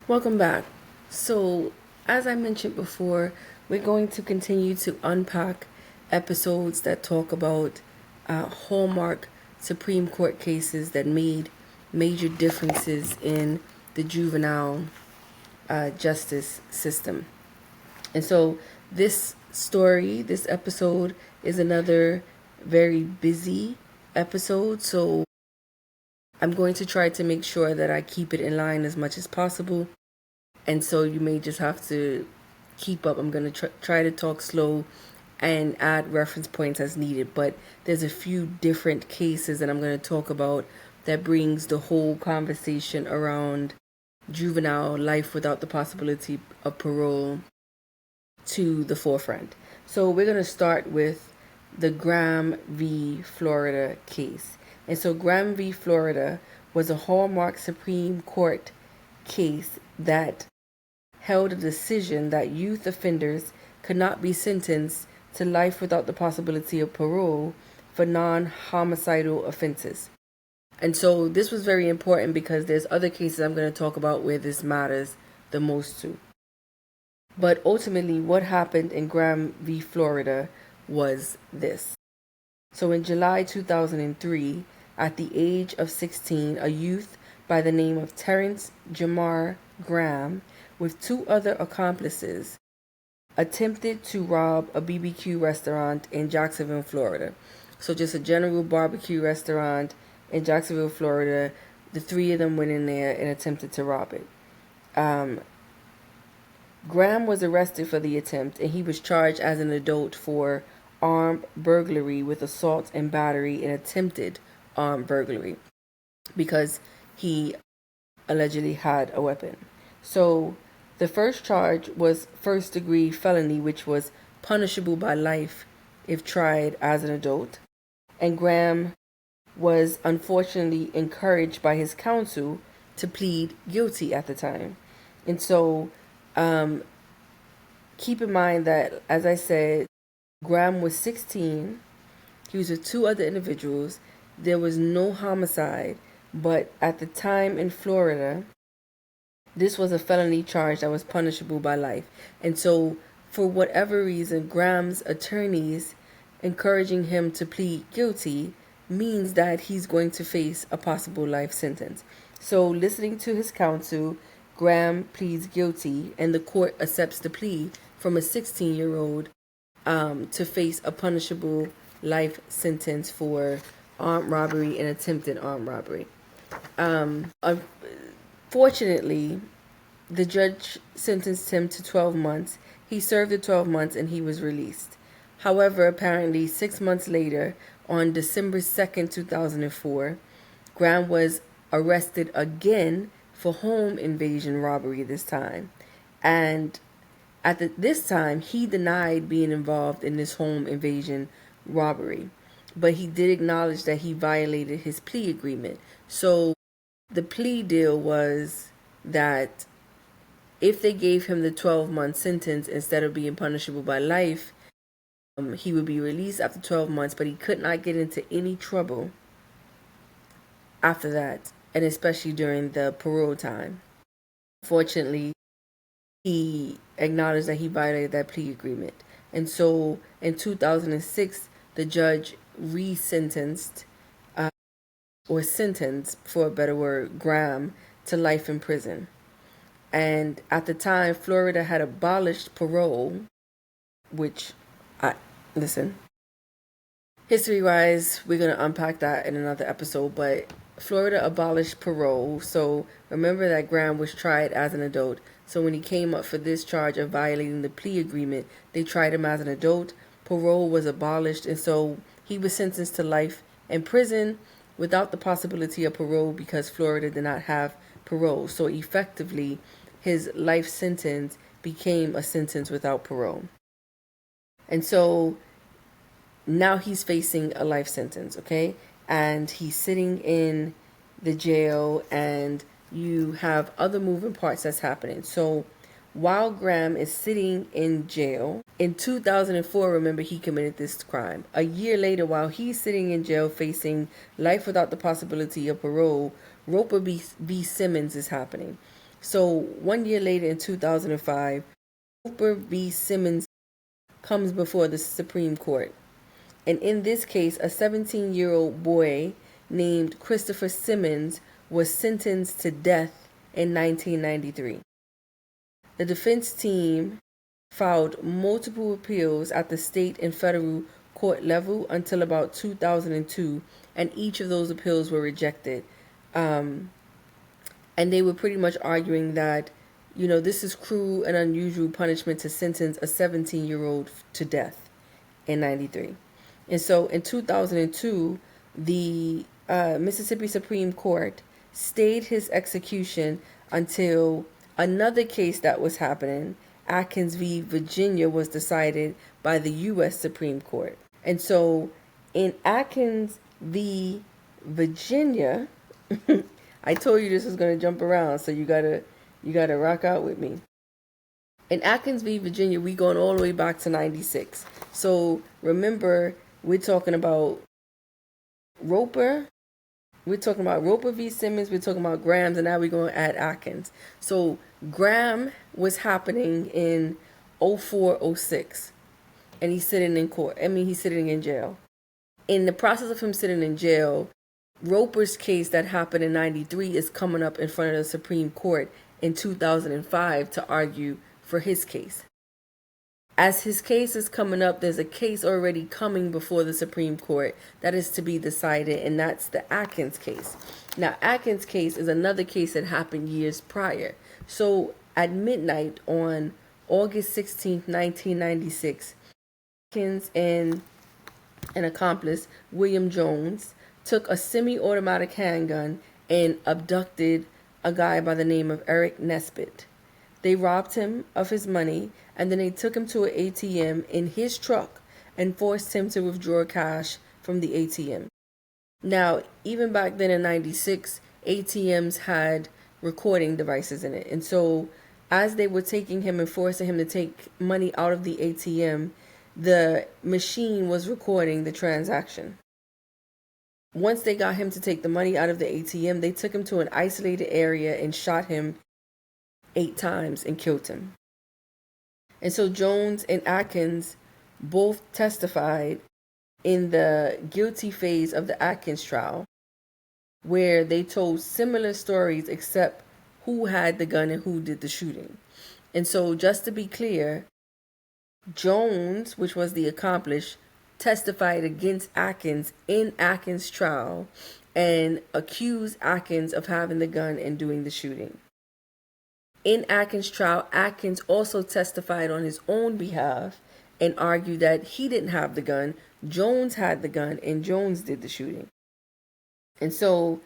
Welcome back. So, as I mentioned before, we're going to continue to unpack episodes that talk about Hallmark Supreme Court cases that made major differences in the juvenile justice system. And so, this episode is another very busy episode. So, I'm going to try to make sure that I keep it in line as much as possible. And so you may just have to keep up. I'm going to try to talk slow and add reference points as needed. But there's a few different cases that I'm going to talk about that brings the whole conversation around juvenile life without the possibility of parole to the forefront. So we're going to start with the Graham v. Florida case. And so Graham v. Florida was a Hallmark Supreme Court case that held a decision that youth offenders could not be sentenced to life without the possibility of parole for non-homicidal offenses. And so this was very important because there's other cases I'm going to talk about where this matters the most to. But ultimately, what happened in Graham v. Florida was this. So in July 2003, at the age of 16, a youth by the name of Terrence Jamar Graham, with two other accomplices, attempted to rob a BBQ restaurant in Jacksonville, Florida. So just a general barbecue restaurant in Jacksonville, Florida. The three of them went in there and attempted to rob it. Graham was arrested for the attempt, and he was charged as an adult for armed burglary with assault and battery and attempted armed burglary because he allegedly had a weapon. So the first charge was first-degree felony, which was punishable by life if tried as an adult. And Graham was unfortunately encouraged by his counsel to plead guilty at the time. And so keep in mind that, as I said, Graham was 16. He was with two other individuals. There was no homicide, but at the time in Florida, this was a felony charge that was punishable by life. And so, for whatever reason, Graham's attorneys encouraging him to plead guilty means that he's going to face a possible life sentence. So, listening to his counsel, Graham pleads guilty, and the court accepts the plea from a 16-year-old to face a punishable life sentence for armed robbery and attempted armed robbery. Fortunately, the judge sentenced him to 12 months. He served the 12 months and he was released. However, apparently 6 months later, on December 2nd, 2004, Graham was arrested again for home invasion robbery this time. And this time, he denied being involved in this home invasion robbery. But he did acknowledge that he violated his plea agreement. So the plea deal was that if they gave him the 12-month sentence instead of being punishable by life, he would be released after 12 months, but he could not get into any trouble after that, and especially during the parole time. Fortunately, he acknowledged that he violated that plea agreement. And so in 2006, the judge sentenced, for a better word, Graham to life in prison. And at the time, Florida had abolished parole, which, history-wise, we're going to unpack that in another episode, but Florida abolished parole. So remember that Graham was tried as an adult. So when he came up for this charge of violating the plea agreement, they tried him as an adult. Parole was abolished, and so he was sentenced to life in prison without the possibility of parole because Florida did not have parole. So effectively, his life sentence became a sentence without parole. And so now he's facing a life sentence, okay? And he's sitting in the jail, and you have other moving parts that's happening. So while Graham is sitting in jail, in 2004, remember, he committed this crime. A year later, while he's sitting in jail facing life without the possibility of parole, Roper v. Simmons is happening. So 1 year later, in 2005, Roper v. Simmons comes before the Supreme Court. And in this case, a 17-year-old boy named Christopher Simmons was sentenced to death in 1993. The defense team filed multiple appeals at the state and federal court level until about 2002, and each of those appeals were rejected. And they were pretty much arguing that, this is cruel and unusual punishment to sentence a 17-year-old to death in 93. And so in 2002, the Mississippi Supreme Court stayed his execution until another case that was happening, Atkins v. Virginia, was decided by the U.S. Supreme Court. And so in Atkins v. Virginia, I told you this was going to jump around, so you gotta rock out with me. In Atkins v. Virginia, we going all the way back to 96. So remember, we're talking about Roper. We're talking about Roper v. Simmons. We're talking about Grahams, and now we're going to add Atkins. So Graham was happening in 04-06, and he's sitting in court. He's sitting in jail. In the process of him sitting in jail, Roper's case that happened in 93 is coming up in front of the Supreme Court in 2005 to argue for his case. As his case is coming up, there's a case already coming before the Supreme Court that is to be decided, and that's the Atkins case. Now, Atkins case is another case that happened years prior. So at midnight on August 16th, 1996, Atkins and an accomplice, William Jones, took a semi-automatic handgun and abducted a guy by the name of Eric Nesbitt. They robbed him of his money, and then they took him to an ATM in his truck and forced him to withdraw cash from the ATM. Now, even back then in 96, ATMs had recording devices in it. And so as they were taking him and forcing him to take money out of the ATM, the machine was recording the transaction. Once they got him to take the money out of the ATM, they took him to an isolated area and shot him 8 times and killed him. And so Jones and Atkins both testified in the guilty phase of the Atkins trial, where they told similar stories except who had the gun and who did the shooting. And so just to be clear, Jones, which was the accomplice, testified against Atkins in Atkins' trial and accused Atkins of having the gun and doing the shooting. In Atkins' trial, Atkins also testified on his own behalf and argued that he didn't have the gun, Jones had the gun, and Jones did the shooting. And so,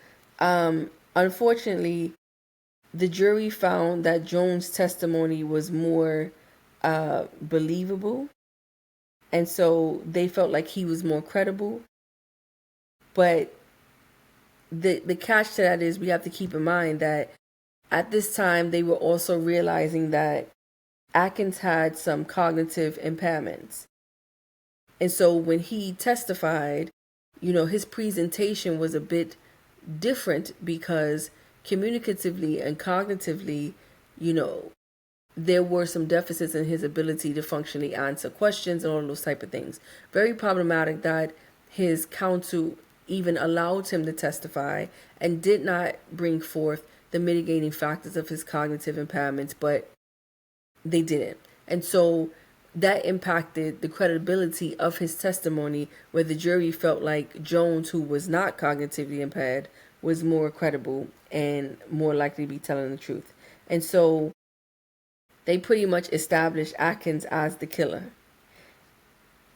unfortunately, the jury found that Jones' testimony was more believable, and so they felt like he was more credible. But the catch to that is we have to keep in mind that at this time, they were also realizing that Atkins had some cognitive impairments. And so when he testified, his presentation was a bit different because communicatively and cognitively, there were some deficits in his ability to functionally answer questions and all those type of things. Very problematic that his counsel even allowed him to testify and did not bring forth the mitigating factors of his cognitive impairments, but they didn't. And so that impacted the credibility of his testimony, where the jury felt like Jones, who was not cognitively impaired, was more credible and more likely to be telling the truth. And so they pretty much established Atkins as the killer.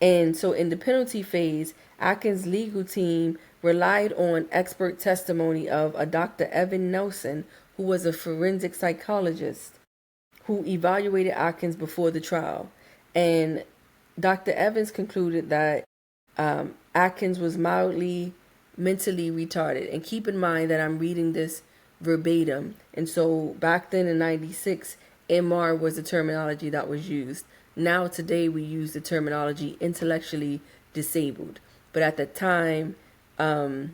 And so in the penalty phase, Atkins' legal team relied on expert testimony of a Dr. Evan Nelson, who was a forensic psychologist who evaluated Atkins before the trial. And Dr. Evans concluded that Atkins was mildly mentally retarded. And keep in mind that I'm reading this verbatim. And so back then in 96, MR was the terminology that was used. Now today we use the terminology intellectually disabled. But at the time, MR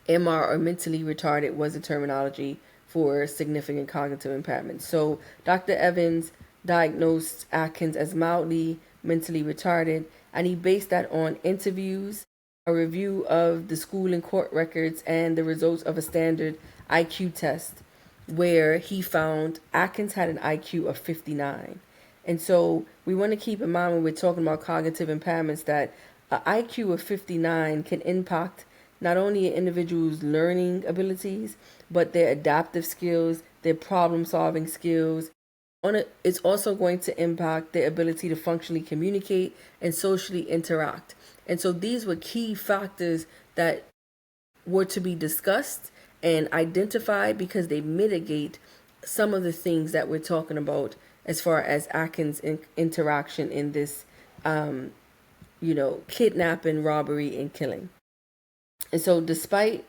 or mentally retarded was the terminology for significant cognitive impairment. So Dr. Evans diagnosed Atkins as mildly mentally retarded, and he based that on interviews, a review of the school and court records, and the results of a standard IQ test where he found Atkins had an IQ of 59. And so we want to keep in mind when we're talking about cognitive impairments that an IQ of 59 can impact not only an individual's learning abilities, but their adaptive skills, their problem solving skills. It's also going to impact their ability to functionally communicate and socially interact. And so these were key factors that were to be discussed and identified because they mitigate some of the things that we're talking about as far as Atkins' interaction in this, kidnapping, robbery, and killing. And so despite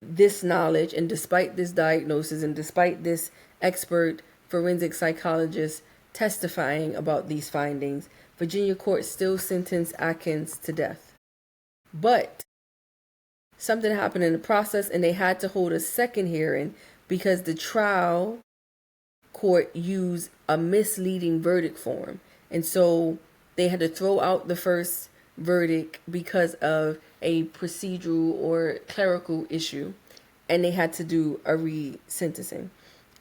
this knowledge and despite this diagnosis and despite this expert forensic psychologist testifying about these findings, Virginia court still sentenced Atkins to death. But something happened in the process and they had to hold a second hearing because the trial court used a misleading verdict form. And so they had to throw out the first verdict because of a procedural or clerical issue, and they had to do a resentencing.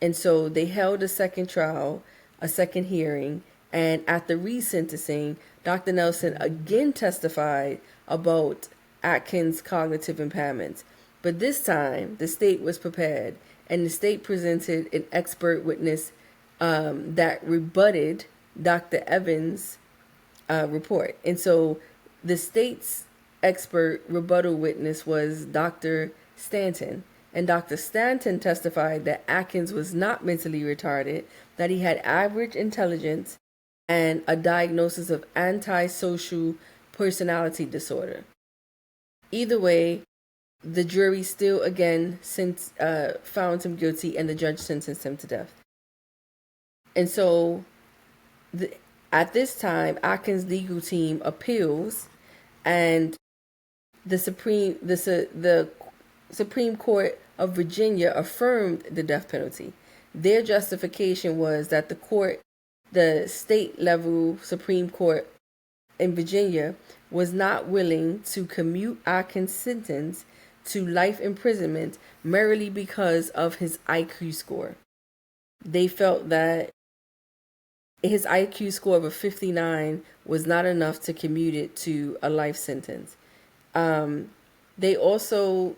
And so they held a second trial, a second hearing, and at the resentencing, Dr. Nelson again testified about Atkins' cognitive impairments. But this time, the state was prepared, and the state presented an expert witness that rebutted Dr. Evans' report. And so the state's expert rebuttal witness was Dr. Stanton. And Dr. Stanton testified that Atkins was not mentally retarded, that he had average intelligence, and a diagnosis of antisocial personality disorder. Either way, the jury still again found him guilty and the judge sentenced him to death. And so at this time, Atkins' legal team appeals, and the Supreme Court of Virginia affirmed the death penalty. Their justification was that the state level Supreme Court in Virginia was not willing to commute Atkins' sentence to life imprisonment merely because of his IQ score. They felt that his IQ score of a 59 was not enough to commute it to a life sentence. They also,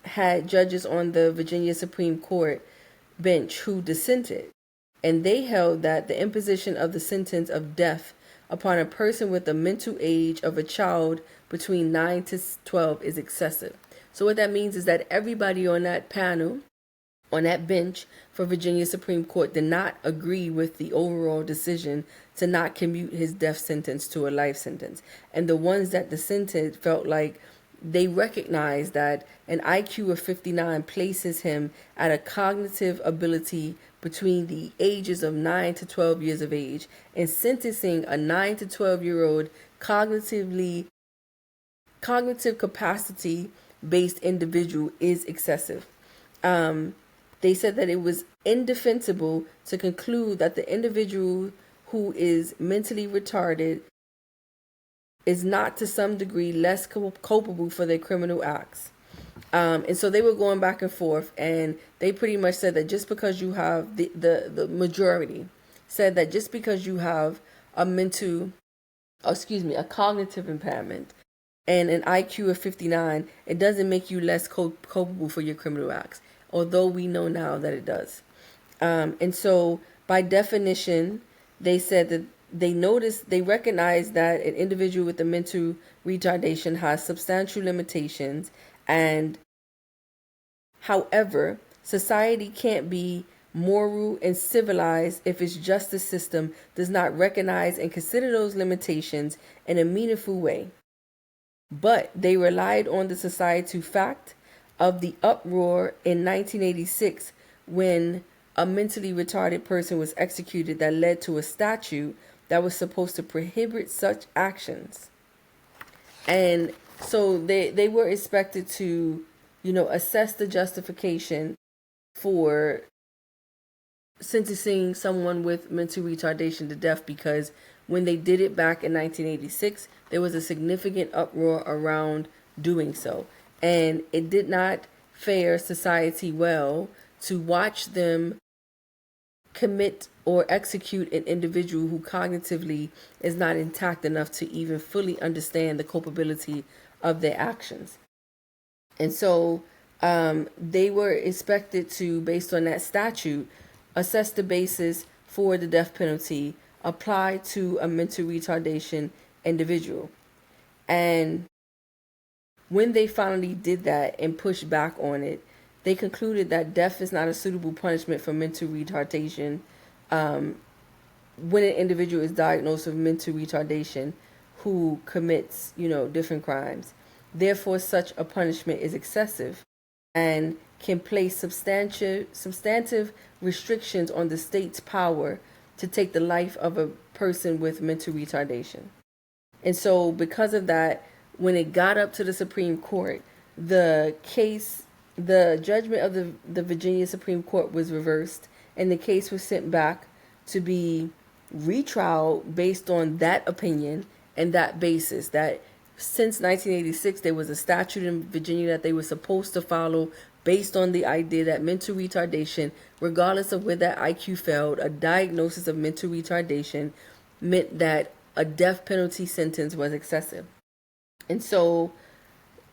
had judges on the Virginia Supreme Court bench who dissented, and they held that the imposition of the sentence of death upon a person with the mental age of a child between 9 to 12 is excessive. So what that means is that everybody on that panel, on that bench for Virginia Supreme Court, did not agree with the overall decision to not commute his death sentence to a life sentence. And the ones that dissented felt like they recognized that an IQ of 59 places him at a cognitive ability between the ages of 9 to 12 years of age, and sentencing a 9 to 12-year-old cognitive capacity based individual is excessive. They said that it was indefensible to conclude that the individual who is mentally retarded is not to some degree less culpable for their criminal acts. And so they were going back and forth, and they pretty much said that just because you have the majority said that just because you have a cognitive impairment and an IQ of 59, it doesn't make you less culpable for your criminal acts, although we know now that it does. And so by definition, they said that they recognize that an individual with a mental retardation has substantial limitations, and however, society can't be moral and civilized if its justice system does not recognize and consider those limitations in a meaningful way. But they relied on the societal fact of the uproar in 1986 when a mentally retarded person was executed that led to a statute that was supposed to prohibit such actions. And so they were expected to, assess the justification for sentencing someone with mental retardation to death, because when they did it back in 1986, there was a significant uproar around doing so. And it did not fare society well to watch them commit or execute an individual who cognitively is not intact enough to even fully understand the culpability of their actions. And so they were expected to, based on that statute, assess the basis for the death penalty applied to a mental retardation individual. And when they finally did that and pushed back on it, they concluded that death is not a suitable punishment for mental retardation when an individual is diagnosed with mental retardation who commits, different crimes. Therefore, such a punishment is excessive and can place substantive restrictions on the state's power to take the life of a person with mental retardation. And so because of that, when it got up to the Supreme Court, the judgment of the Virginia Supreme Court was reversed, and the case was sent back to be retrial based on that opinion and that basis, that since 1986 there was a statute in Virginia that they were supposed to follow based on the idea that mental retardation, regardless of where that IQ fell, a diagnosis of mental retardation meant that a death penalty sentence was excessive. And so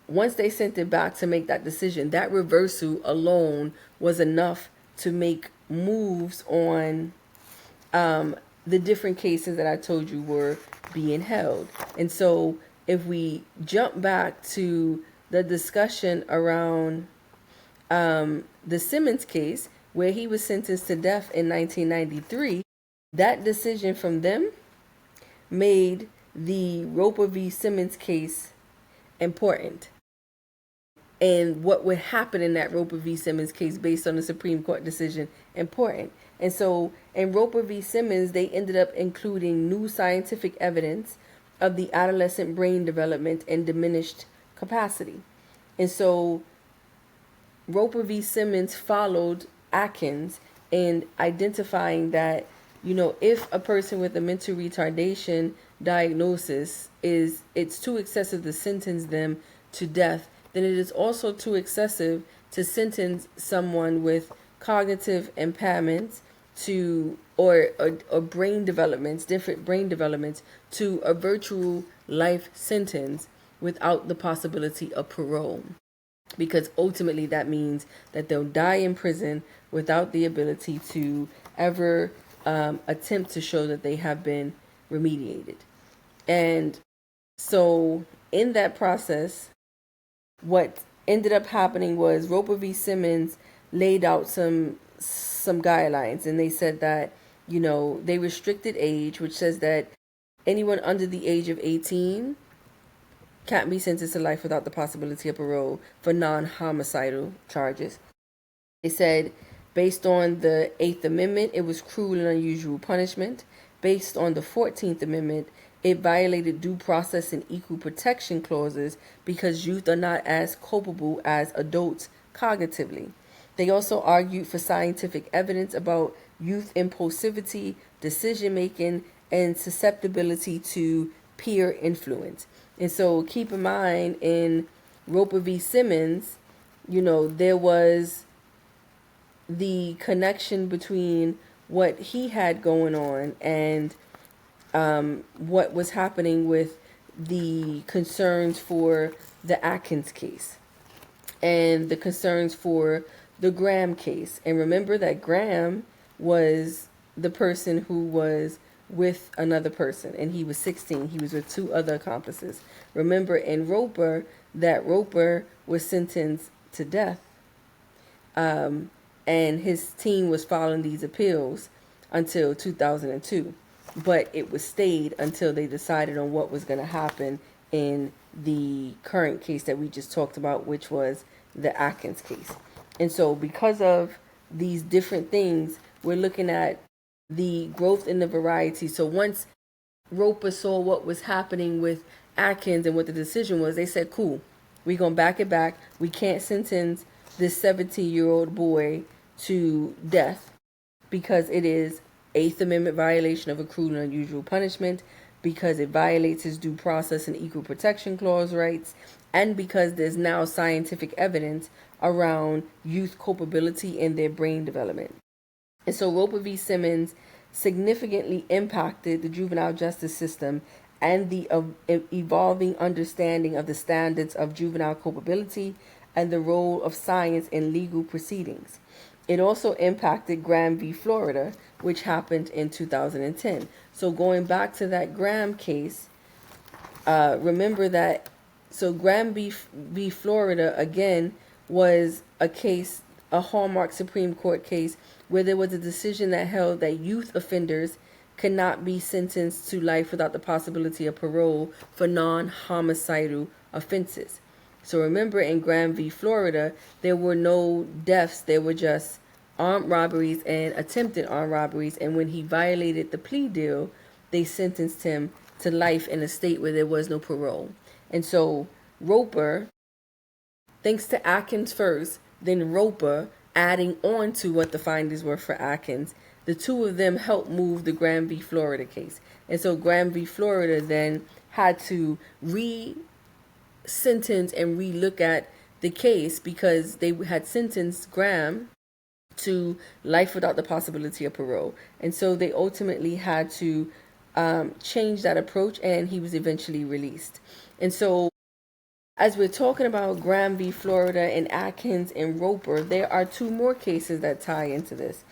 once they sent it back to make that decision, that reversal alone was enough to make moves on the different cases that I told you were being held. And so if we jump back to the discussion around the Simmons case, where he was sentenced to death in 1993, that decision from them made the Roper v. Simmons case important. And what would happen in that Roper v. Simmons case based on the Supreme Court decision important. And so in Roper v. Simmons, they ended up including new scientific evidence of the adolescent brain development and diminished capacity. And so Roper v. Simmons followed Atkins in identifying that, if a person with a mental retardation diagnosis it's too excessive to sentence them to death, then it is also too excessive to sentence someone with cognitive impairments to or brain developments, different brain developments, to a virtual life sentence without the possibility of parole. Because ultimately that means that they'll die in prison without the ability to ever attempt to show that they have been remediated. And so in that process, what ended up happening was Roper v. Simmons laid out some guidelines, and they said that, they restricted age, which says that anyone under the age of 18 can't be sentenced to life without the possibility of parole for non-homicidal charges. They said based on the 8th Amendment, it was cruel and unusual punishment. Based on the 14th Amendment, it violated due process and equal protection clauses because youth are not as culpable as adults cognitively. They also argued for scientific evidence about youth impulsivity, decision-making, and susceptibility to peer influence. And so keep in mind, in Roper v. Simmons, there was the connection between what he had going on and what was happening with the concerns for the Atkins case and the concerns for the Graham case. And remember that Graham was the person who was with another person, and he was 16. He was with two other accomplices. Remember in Roper that Roper was sentenced to death, and his team was following these appeals until 2002. But it was stayed until they decided on what was going to happen in the current case that we just talked about, which was the Atkins case. And so because of these different things, we're looking at the growth in the variety. So once Roper saw what was happening with Atkins and what the decision was, they said, cool, we're going to back it back. We can't sentence this 17-year-old boy to death because it is Eighth Amendment violation of accrued and unusual punishment, because it violates his due process and equal protection clause rights, and because there's now scientific evidence around youth culpability in their brain development. And so Roper v. Simmons significantly impacted the juvenile justice system and the evolving understanding of the standards of juvenile culpability and the role of science in legal proceedings. It also impacted Graham v. Florida, which happened in 2010. So going back to that Graham case, remember that, so Graham v. Florida, again, was a case, a Hallmark Supreme Court case, where there was a decision that held that youth offenders cannot be sentenced to life without the possibility of parole for non-homicidal offenses. So remember, in Graham v. Florida, there were no deaths. There were just armed robberies and attempted armed robberies. And when he violated the plea deal, they sentenced him to life in a state where there was no parole. And so Roper, thanks to Atkins first, then Roper, adding on to what the findings were for Atkins, the two of them helped move the Graham v. Florida case. And so Graham v. Florida then had to sentence and relook at the case because they had sentenced Graham to life without the possibility of parole. And so they ultimately had to change that approach, and he was eventually released. And so as we're talking about Graham v. Florida and Atkins and Roper, there are two more cases that tie into this.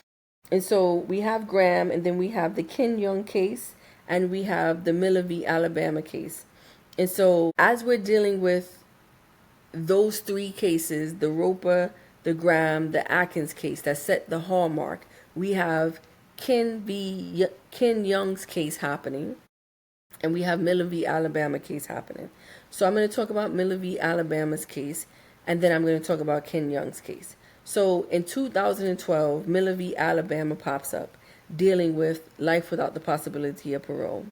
And so we have Graham, and then we have the Ken Young case, and we have the Miller v. Alabama case. And so as we're dealing with those three cases, the Roper, the Graham, the Atkins case that set the hallmark, we have Ken Young's case happening, and we have Miller v. Alabama case happening. So I'm going to talk about Miller v. Alabama's case, and then I'm going to talk about Ken Young's case. So in 2012, Miller v. Alabama pops up, dealing with life without the possibility of parole.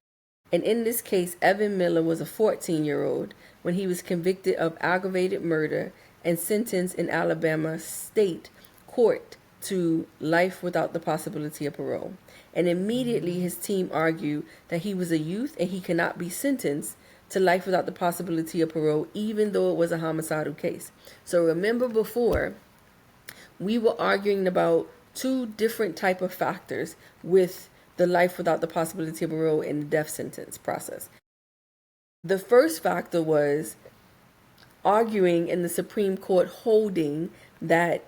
And in this case, Evan Miller was a 14-year-old when he was convicted of aggravated murder and sentenced in Alabama state court to life without the possibility of parole. And immediately his team argued that he was a youth and he cannot be sentenced to life without the possibility of parole, even though it was a homicidal case. So remember, before, we were arguing about two different type of factors with the life without the possibility of parole in the death sentence process. The first factor was arguing in the Supreme Court holding that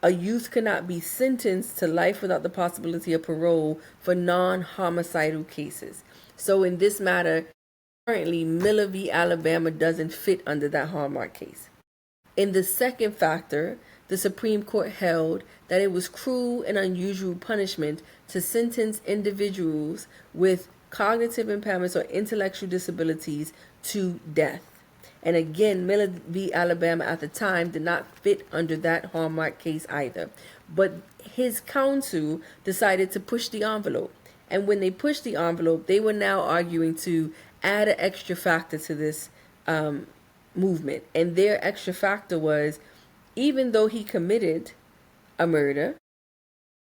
a youth cannot be sentenced to life without the possibility of parole for non-homicidal cases. So in this matter, currently Miller v. Alabama doesn't fit under that Hallmark case. In the second factor, the Supreme Court held that it was cruel and unusual punishment to sentence individuals with cognitive impairments or intellectual disabilities to death. And again, Miller v. Alabama at the time did not fit under that Hallmark case either. But his counsel decided to push the envelope. And when they pushed the envelope, they were now arguing to add an extra factor to this movement. And their extra factor was, even though he committed a murder,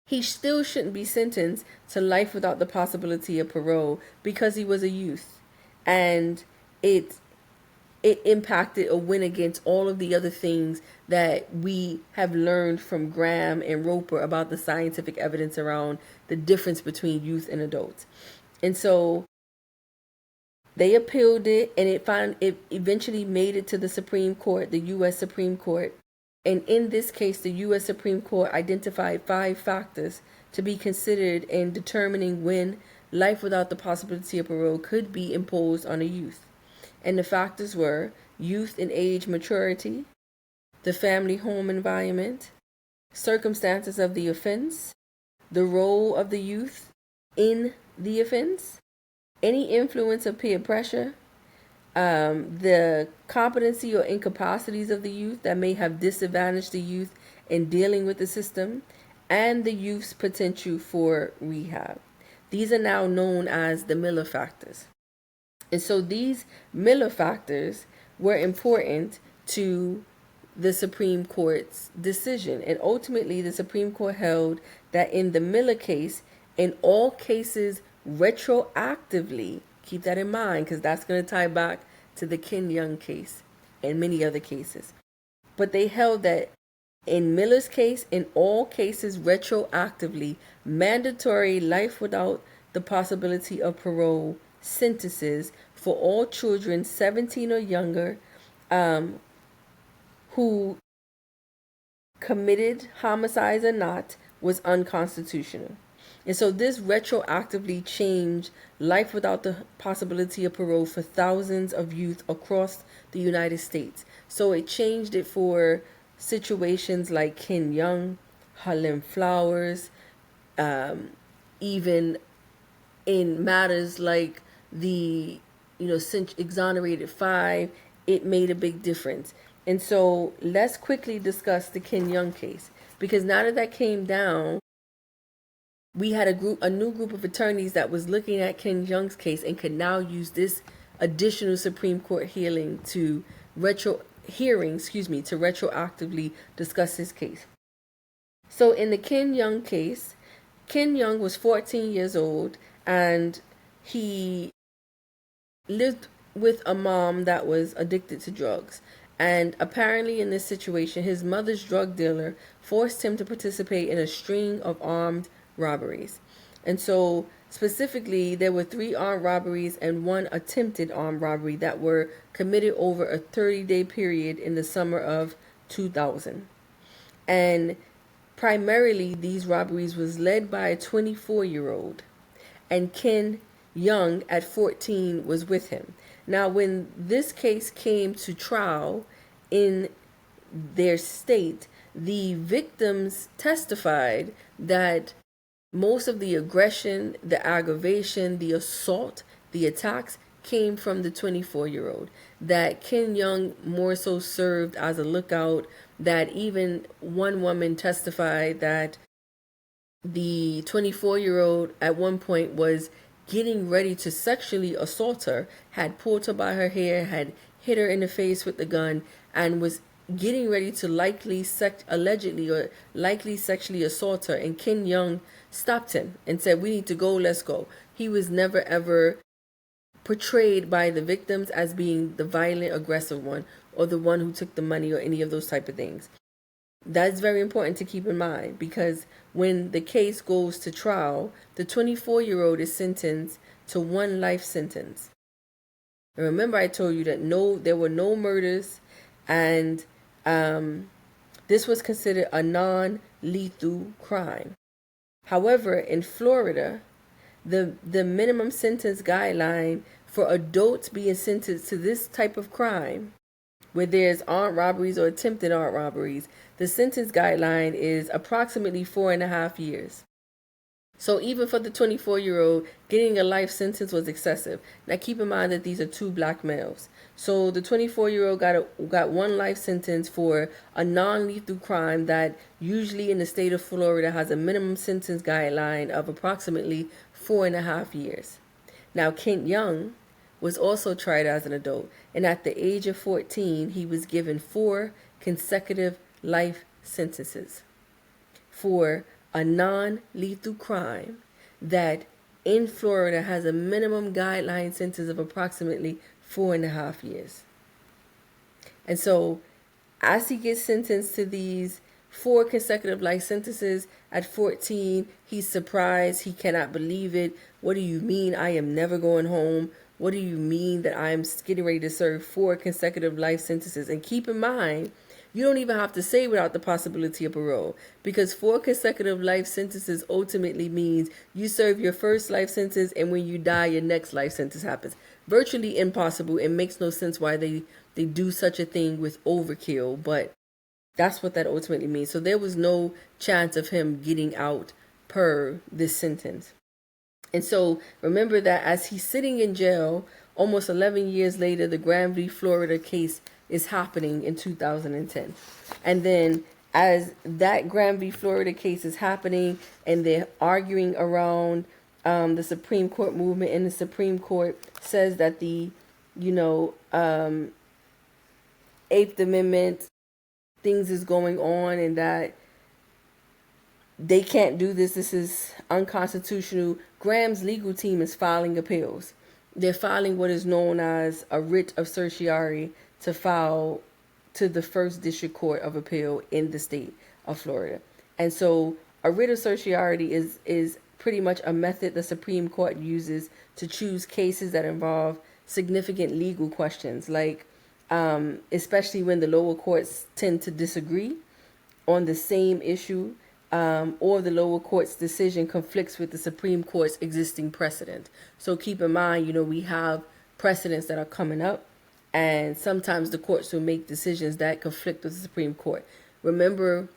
he still shouldn't be sentenced to life without the possibility of parole because he was a youth. And it impacted or went against all of the other things that we have learned from Graham and Roper about the scientific evidence around the difference between youth and adults. And so they appealed it, and it eventually made it to the Supreme Court, the U.S. Supreme Court. And in this case, the U.S. Supreme Court identified 5 factors to be considered in determining when life without the possibility of parole could be imposed on a youth. And the factors were youth and age maturity, the family home environment, circumstances of the offense, the role of the youth in the offense, any influence of peer pressure, the competency or incapacities of the youth that may have disadvantaged the youth in dealing with the system, and the youth's potential for rehab. These are now known as the Miller factors. And so these Miller factors were important to the Supreme Court's decision. And ultimately, the Supreme Court held that in the Miller case, in all cases retroactively, keep that in mind because that's going to tie back to the Ken Young case and many other cases. But they held that in Miller's case, in all cases retroactively, mandatory life without the possibility of parole sentences for all children 17 or younger who committed homicides or not was unconstitutional. And so this retroactively changed life without the possibility of parole for thousands of youth across the United States. So it changed it for situations like Ken Young, Harlem Flowers, even in matters like the, exonerated five, it made a big difference. And so let's quickly discuss the Ken Young case, because now that that came down, we had a new group of attorneys that was looking at Ken Young's case and could now use this additional Supreme Court hearing to retroactively discuss his case. So in the Ken Young case, Ken Young was 14 years old and he lived with a mom that was addicted to drugs. And apparently in this situation, his mother's drug dealer forced him to participate in a string of armed robberies. And so specifically, there were 3 armed robberies and 1 attempted armed robbery that were committed over a 30-day period in the summer of 2000. And primarily, these robberies was led by a 24-year-old. And Ken Young at 14 was with him. Now, when this case came to trial in their state, the victims testified that most of the aggression, the aggravation, the assault, the attacks came from the 24-year-old. That Ken Young more so served as a lookout, that even one woman testified that the 24-year-old at one point was getting ready to sexually assault her, had pulled her by her hair, had hit her in the face with the gun, and was getting ready to likely sexually assault her. And Ken Young stopped him and said, "We need to go, let's go." He was never ever portrayed by the victims as being the violent, aggressive one or the one who took the money or any of those type of things. That's very important to keep in mind, because when the case goes to trial, the 24-year-old is sentenced to 1 life sentence. And remember, I told you that there were no murders, and this was considered a non-lethal crime. However, in Florida, the minimum sentence guideline for adults being sentenced to this type of crime, where there's armed robberies or attempted armed robberies, the sentence guideline is approximately 4.5 years. So even for the 24-year-old, getting a life sentence was excessive. Now keep in mind that these are 2 black males. So the 24-year-old got 1 life sentence for a non-lethal crime that usually in the state of Florida has a minimum sentence guideline of approximately 4.5 years. Now Ken Young was also tried as an adult, and at the age of 14, he was given 4 consecutive life sentences for a non-lethal crime that in Florida has a minimum guideline sentence of approximately 4.5 years. And so as he gets sentenced to these 4 consecutive life sentences at 14, he's surprised. He cannot believe it. What do you mean I am never going home? What do you mean that I'm getting ready to serve 4 consecutive life sentences? And keep in mind, you don't even have to say without the possibility of parole, because 4 consecutive life sentences ultimately means you serve your first life sentence, and when you die, your next life sentence happens. Virtually impossible. It makes no sense why they do such a thing with overkill, but that's what that ultimately means. So there was no chance of him getting out per this sentence. And so remember that as he's sitting in jail, almost 11 years later, the Granby, Florida case is happening in 2010. And then as that Granby, Florida case is happening and they're arguing around the Supreme Court movement, and the Supreme Court says that the, 8th Amendment things is going on and that they can't do this. This is unconstitutional. Graham's legal team is filing appeals. They're filing what is known as a writ of certiorari to file to the First District Court of Appeal in the state of Florida. And so a writ of certiorari is pretty much a method the Supreme Court uses to choose cases that involve significant legal questions, like especially when the lower courts tend to disagree on the same issue, or the lower court's decision conflicts with the Supreme Court's existing precedent. So keep in mind, we have precedents that are coming up, and sometimes the courts will make decisions that conflict with the Supreme Court. Remember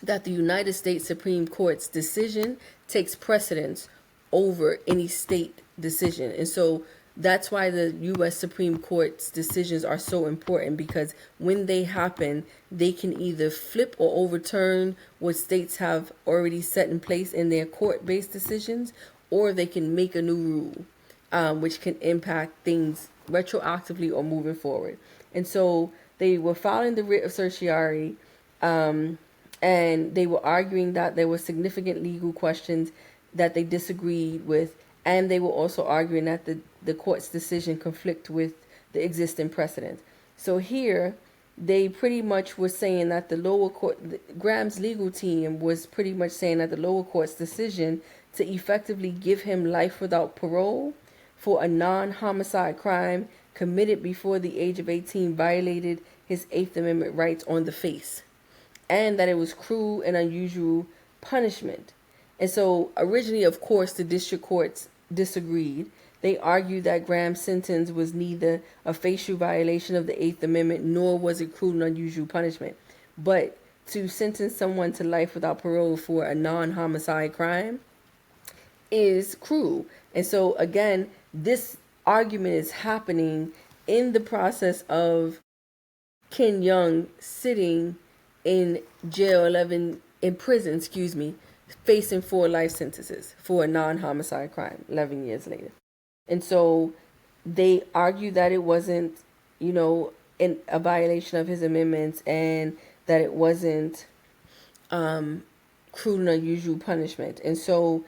that the United States Supreme Court's decision takes precedence over any state decision. And so that's why the U.S. Supreme Court's decisions are so important, because when they happen, they can either flip or overturn what states have already set in place in their court-based decisions, or they can make a new rule, which can impact things retroactively or moving forward. And so they were filing the writ of certiorari, and they were arguing that there were significant legal questions that they disagreed with, and they were also arguing that the court's decision conflict with the existing precedent. So here, they pretty much were saying that the lower court, Graham's legal team was pretty much saying that the lower court's decision to effectively give him life without parole for a non-homicide crime committed before the age of 18 violated his Eighth Amendment rights on the face, and that it was cruel and unusual punishment. And so originally, of course, the district courts disagreed. They argued that Graham's sentence was neither a facial violation of the Eighth Amendment nor was it cruel and unusual punishment. But to sentence someone to life without parole for a non-homicide crime is cruel. And so again, this argument is happening in the process of Ken Young sitting in prison, facing 4 life sentences for a non-homicide crime 11 years later. And so they argue that it wasn't, a violation of his amendments, and that it wasn't cruel and unusual punishment. And so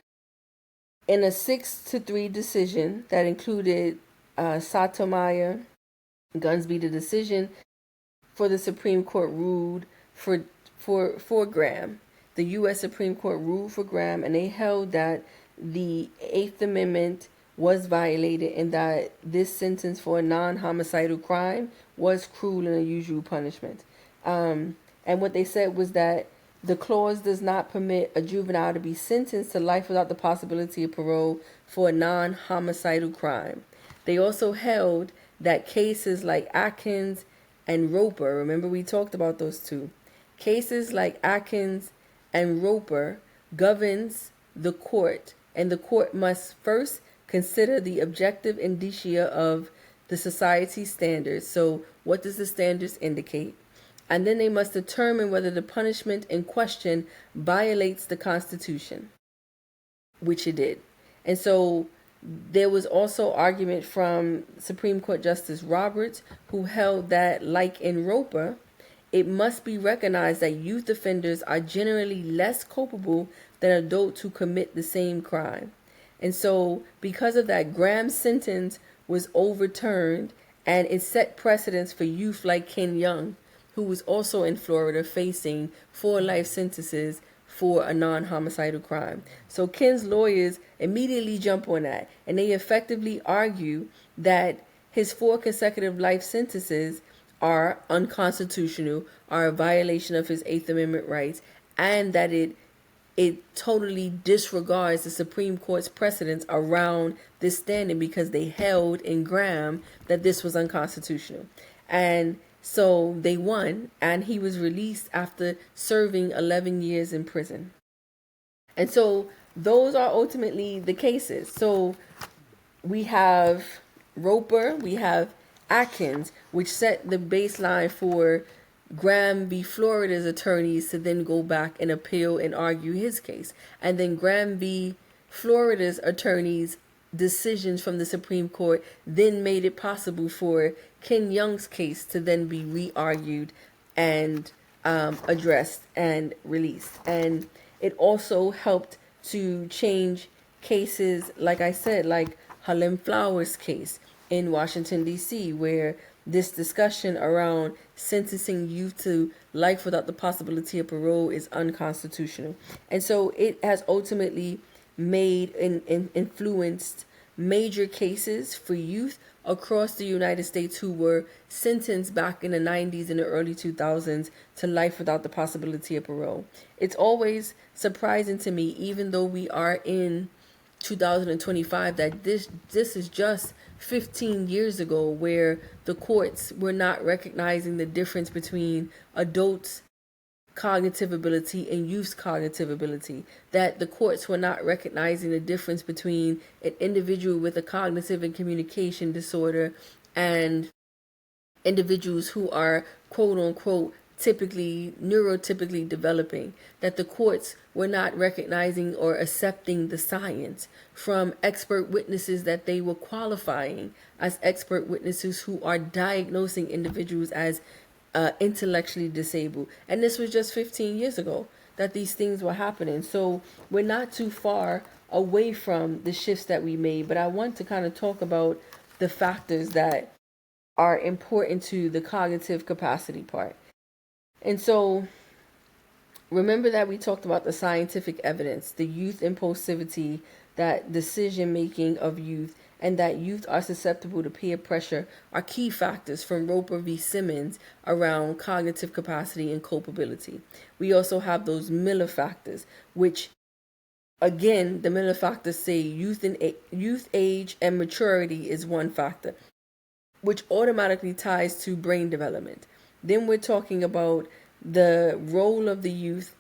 in a 6-3 decision that included Sotomayor, Gunsby, the decision for the Supreme Court ruled for Graham. The U.S. Supreme Court ruled for Graham, and they held that the Eighth Amendment was violated and that this sentence for a non-homicidal crime was cruel and unusual punishment. And what they said was that the clause does not permit a juvenile to be sentenced to life without the possibility of parole for a non-homicidal crime. They also held that cases like Atkins and Roper, remember we talked about those two, cases like Atkins and Roper governs the court, and the court must first consider the objective indicia of the society's standards. So what does the standards indicate? And then they must determine whether the punishment in question violates the Constitution, which it did. And so there was also argument from Supreme Court Justice Roberts, who held that, like in Roper, it must be recognized that youth offenders are generally less culpable than adults who commit the same crime. And so because of that, Graham's sentence was overturned, and it set precedents for youth like Ken Young, who was also in Florida facing 4 life sentences for a non-homicidal crime. So Ken's lawyers immediately jump on that, and they effectively argue that his 4 consecutive life sentences are unconstitutional, are a violation of his Eighth Amendment rights, and that it totally disregards the Supreme Court's precedents around this standing, because they held in Graham that this was unconstitutional. And so they won, and he was released after serving 11 years in prison. And so those are ultimately the cases. So we have Roper, we have Atkins, which set the baseline for Graham v. Florida's attorneys to then go back and appeal and argue his case. And then Graham v. Florida's attorneys' decisions from the Supreme Court then made it possible for Ken Young's case to then be re-argued and addressed and released. And it also helped to change cases, like I said, like Harlem Flowers case in Washington, D.C., where this discussion around sentencing youth to life without the possibility of parole is unconstitutional. And so it has ultimately made and influenced major cases for youth across the United States who were sentenced back in the 90s and the early 2000s to life without the possibility of parole. It's always surprising to me, even though we are in 2025, that this is just 15 years ago, where the courts were not recognizing the difference between adults' cognitive ability and youth's cognitive ability, that the courts were not recognizing the difference between an individual with a cognitive and communication disorder and individuals who are quote unquote typically neurotypically developing, that the courts were not recognizing or accepting the science from expert witnesses that they were qualifying as expert witnesses who are diagnosing individuals as intellectually disabled. And this was just 15 years ago that these things were happening. So we're not too far away from the shifts that we made, but I want to kind of talk about the factors that are important to the cognitive capacity part. And so remember that we talked about the scientific evidence, the youth impulsivity, that decision making of youth, and that youth are susceptible to peer pressure are key factors from Roper v. Simmons around cognitive capacity and culpability. We also have those Miller factors, which again, the Miller factors say youth age and maturity is one factor, which automatically ties to brain development. Then we're talking about the role of the youth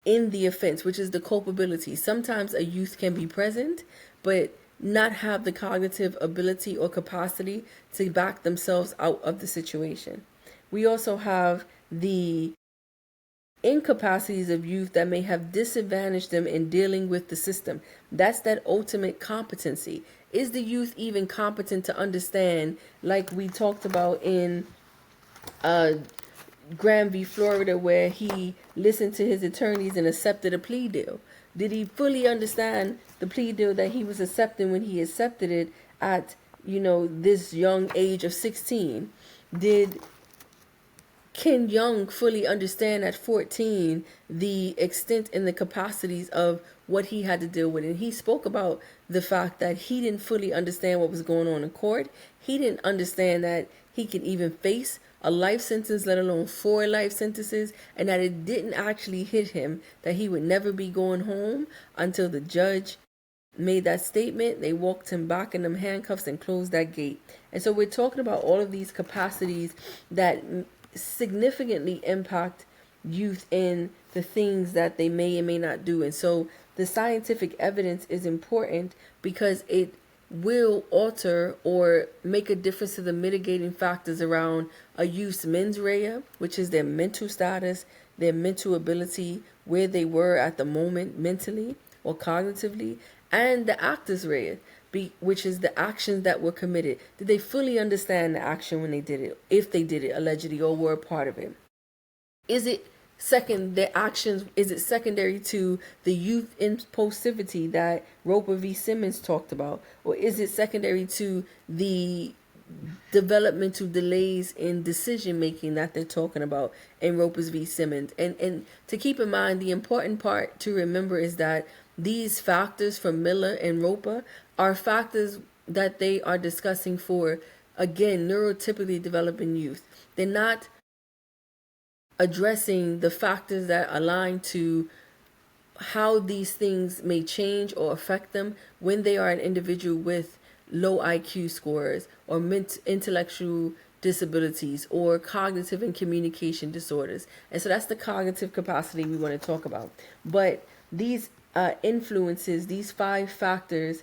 in the offense, which is the culpability. Sometimes a youth can be present, but not have the cognitive ability or capacity to back themselves out of the situation. We also have the incapacities of youth that may have disadvantaged them in dealing with the system. That's that ultimate competency. Is the youth even competent to understand, like we talked about in Graham v. Florida, where he listened to his attorneys and accepted a plea deal? Did he fully understand the plea deal that he was accepting when he accepted it at, this young age of 16? Did Ken Young fully understand at 14 the extent and the capacities of what he had to deal with? And he spoke about the fact that he didn't fully understand what was going on in court. He didn't understand that he could even face a life sentence, let alone 4 life sentences, and that it didn't actually hit him that he would never be going home until the judge made that statement. They walked him back in them handcuffs and closed that gate. And so we're talking about all of these capacities that significantly impact youth in the things that they may and may not do. And so the scientific evidence is important because it will alter or make a difference to the mitigating factors around a youth's mens rea, which is their mental status, their mental ability, where they were at the moment mentally or cognitively, and the actus rea, which is the actions that were committed. Did they fully understand the action when they did it, if they did it allegedly or were a part of it? Is it is it secondary to the youth impulsivity that Roper v. Simmons talked about? Or is it secondary to the developmental delays in decision making that they're talking about in Roper v. Simmons? And to keep in mind, the important part to remember is that these factors from Miller and Roper are factors that they are discussing for, again, neurotypically developing youth. They're not addressing the factors that align to how these things may change or affect them when they are an individual with low IQ scores or intellectual disabilities or cognitive and communication disorders. And so that's the cognitive capacity we want to talk about. But these influences, these 5 factors,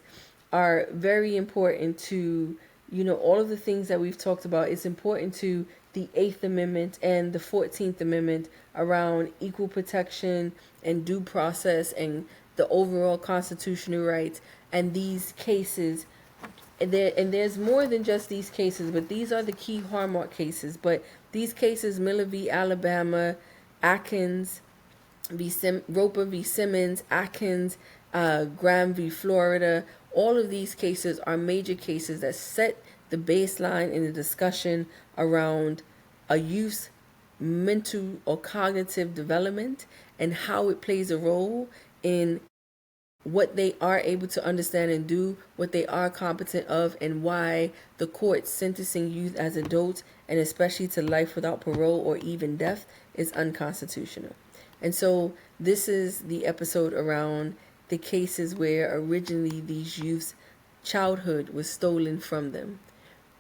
are very important to, all of the things that we've talked about. It's important to the 8th Amendment and the 14th Amendment around equal protection and due process and the overall constitutional rights. And these cases, and there's more than just these cases, but these are the key Hallmark cases. But these cases, Miller v. Alabama, Atkins Roper v. Simmons, Atkins, Graham v. Florida. All of these cases are major cases that set the baseline in the discussion around a youth's mental or cognitive development and how it plays a role in what they are able to understand and do, what they are competent of, and why the court sentencing youth as adults, and especially to life without parole or even death, is unconstitutional. And so this is the episode around the cases where originally these youths' childhood was stolen from them.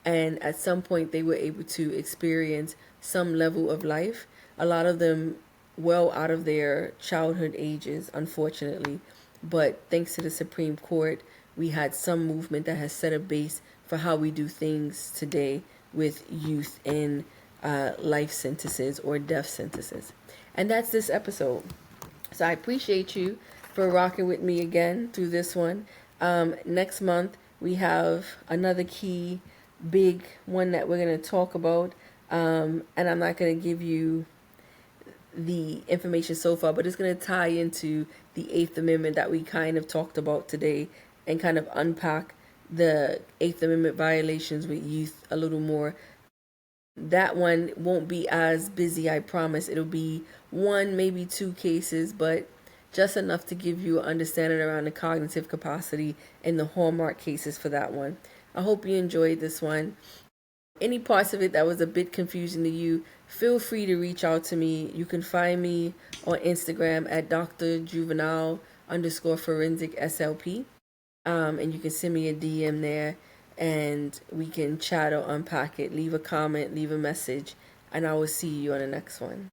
And at some point they were able to experience some level of life. A lot of them well out of their childhood ages, unfortunately. But thanks to the Supreme Court, we had some movement that has set a base for how we do things today with youth in life sentences or death sentences. And that's this episode. So I appreciate you for rocking with me again through this one. Next month, we have another key big one that we're going to talk about. And I'm not going to give you the information so far, but it's going to tie into the Eighth Amendment that we kind of talked about today and kind of unpack the Eighth Amendment violations with youth a little more. That one won't be as busy, I promise. It'll be one, maybe two cases, but just enough to give you an understanding around the cognitive capacity and the Hallmark cases for that one. I hope you enjoyed this one. Any parts of it that was a bit confusing to you, feel free to reach out to me. You can find me on Instagram at Dr. Juvenile _forensic SLP. And you can send me a DM there and we can chat or unpack it. Leave a comment, leave a message, and I will see you on the next one.